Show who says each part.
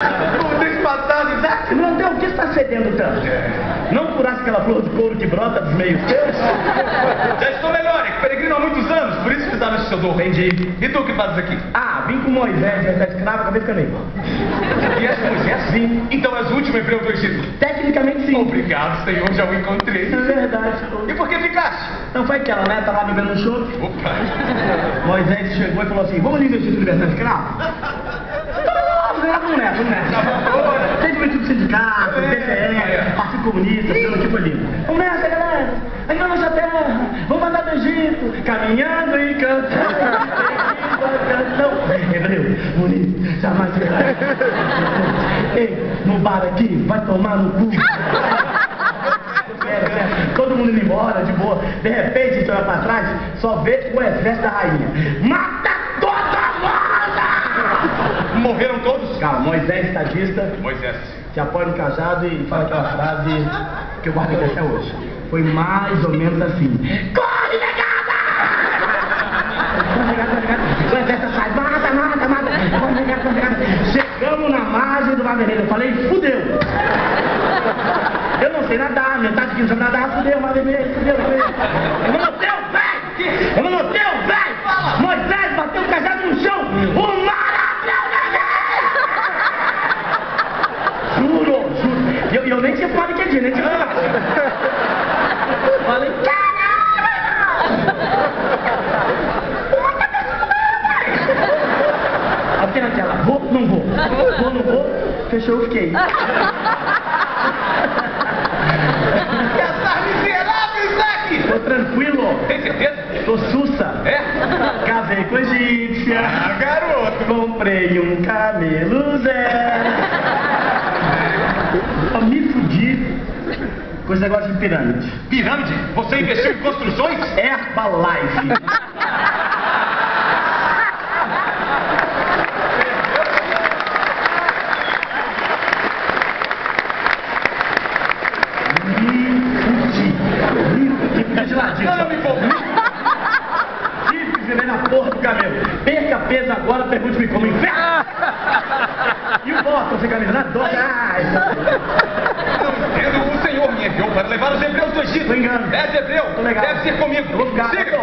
Speaker 1: O despassado, Isaac.
Speaker 2: Não, Deus, o que está cedendo tanto? Não curasse aquela flor de couro que brota dos meios teus?
Speaker 1: Já estou melhor, é que peregrino há muitos anos, por isso precisava esse seu dor.
Speaker 2: Entendi.
Speaker 1: E tu, o que fazes aqui?
Speaker 2: Ah, vim com Moisés, já está escravo, acabei de caminho.
Speaker 1: E és Moisés?
Speaker 2: Sim.
Speaker 1: Então és o último hebreu do Egito.
Speaker 2: Tecnicamente sim.
Speaker 1: Obrigado, Senhor, já o encontrei.
Speaker 2: É verdade.
Speaker 1: E por que ficaste?
Speaker 2: Não foi aquela, né? Tá lá bebendo um chope.
Speaker 1: Opa!
Speaker 2: Moisés chegou e falou assim, vamos ali no Egito libertar escravo? Vamos nessa. Tem juventude do sindicato, PCE, Partido Comunista, pelo tipo ali. Vamos nessa, galera. Aqui na nossa terra, vamos andar do Egito, caminhando e cantando. Hebreu, bonito, jamais será. Ei, no bar aqui, vai tomar no cu. Todo mundo indo embora, de boa. De repente, a gente olha pra trás, só vê o exército da rainha. Mata toda moda!
Speaker 1: Morreram todos?
Speaker 2: Calma, Moisés, estadista,
Speaker 1: Moisés.
Speaker 2: se apoia no cajado e fala aquela frase que eu guardo aqui até hoje. Foi mais ou menos assim. Corre, negada! O exército sai, mata. Corre, negada. Chegamos na margem do Mar Vermelho. Eu falei, fudeu. Eu não sei nadar, metade que não sabe nadar, fudeu, Mar Vermelho, fudeu. Eu não notei o velho! Moisés bateu o cajado no chão, o mar abriu! Juro. Eu nem tinha paraquedinho, nem tinha paraquedinho. Falei, caralho! Até naquela, vou, não vou, fechou, eu fiquei. Tô tranquilo.
Speaker 1: Tem certeza?
Speaker 2: Tô sussa.
Speaker 1: É?
Speaker 2: Casei com egípcia.
Speaker 1: Ah, garoto.
Speaker 2: Comprei um camelo zero. Eu me fudi com esse negócio de pirâmide.
Speaker 1: Pirâmide? Você investiu em construções?
Speaker 2: Herbalife.
Speaker 1: Não me envolvi.
Speaker 2: Tive que na porra do camelo. Perca peso agora, pergunte-me como inferno. E o Boston, você camisa na doga.
Speaker 1: Não entendo. O Senhor me enviou para levar os hebreus do Egito.
Speaker 2: Tô engano.
Speaker 1: És hebreu.
Speaker 2: Tô legal.
Speaker 1: Deve ser comigo.
Speaker 2: Eu vou ficar.
Speaker 1: Siga.